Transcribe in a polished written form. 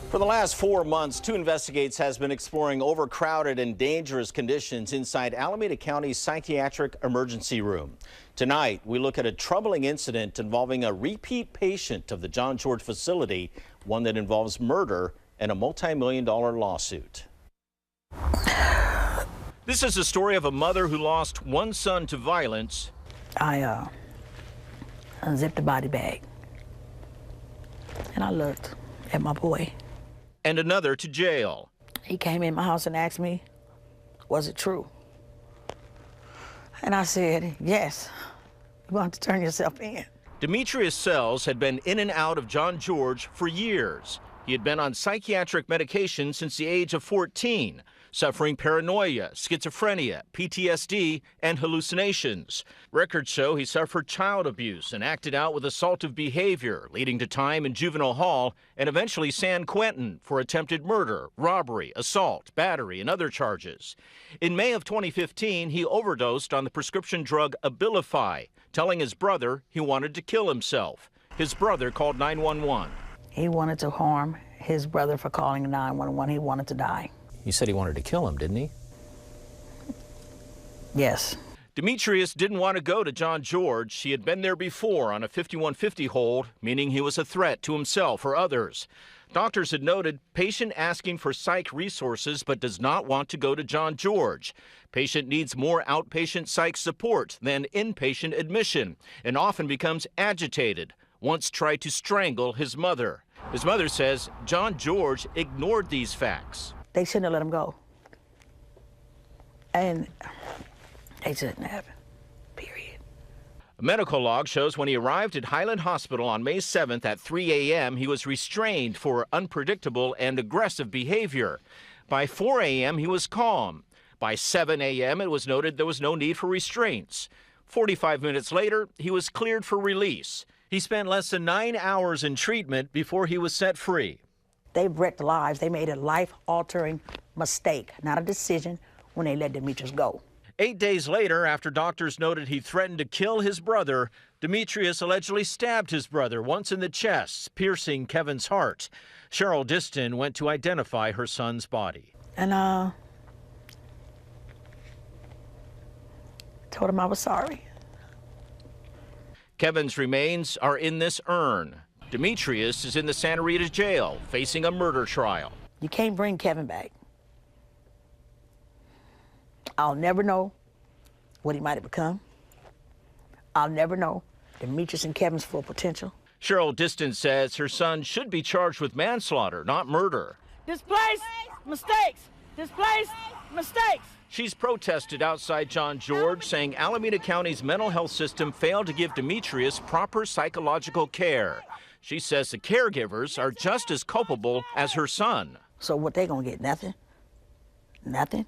For the last 4 months, 2 investigators has been exploring overcrowded and dangerous conditions inside Alameda County's psychiatric emergency room. Tonight, we look at a troubling incident involving a repeat patient of the John George facility, one that involves murder and a multi-million-dollar lawsuit. This is the story of a mother who lost one son to violence. I unzipped the body bag and I looked at my boy. And another to jail. He came in my house and asked me, was it true? And I said, yes. You want to turn yourself in. Demetrius Sells had been in and out of John George for years. He had been on psychiatric medication since the age of 14, suffering paranoia, schizophrenia, PTSD, and hallucinations. Records show he suffered child abuse and acted out with assaultive behavior, leading to time in juvenile hall and eventually San Quentin for attempted murder, robbery, assault, battery, and other charges. In May of 2015, he overdosed on the prescription drug Abilify, telling his brother he wanted to kill himself. His brother called 911. He wanted to harm his brother for calling 911. He wanted to die. You said he wanted to kill him, didn't he? Yes. Demetrius didn't want to go to John George. He had been there before on a 5150 hold, meaning he was a threat to himself or others. Doctors had noted patient asking for psych resources but does not want to go to John George. Patient needs more outpatient psych support than inpatient admission and often becomes agitated. Once tried to strangle his mother. His mother says John George ignored these facts. They shouldn't have let him go. And they shouldn't have, period. A medical log shows when he arrived at Highland Hospital on May 7th at 3 a.m., he was restrained for unpredictable and aggressive behavior. By 4 a.m., he was calm. By 7 a.m., it was noted there was no need for restraints. 45 minutes later, he was cleared for release. He spent less than 9 hours in treatment before he was set free. They wrecked lives. They made a life-altering mistake, not a decision, when they let Demetrius go. 8 days later, after doctors noted he threatened to kill his brother, Demetrius allegedly stabbed his brother once in the chest, piercing Kevin's heart. Cheryl Diston went to identify her son's body. And told him I was sorry. Kevin's remains are in this urn. Demetrius is in the Santa Rita jail, facing a murder trial. You can't bring Kevin back. I'll never know what he might have become. I'll never know Demetrius and Kevin's full potential. Cheryl Diston says her son should be charged with manslaughter, not murder. Displaced mistakes. Displaced mistakes. She's protested outside John George, saying Alameda County's mental health system failed to give Demetrius proper psychological care. She says the caregivers are just as culpable as her son. So what, they gonna get nothing? Nothing?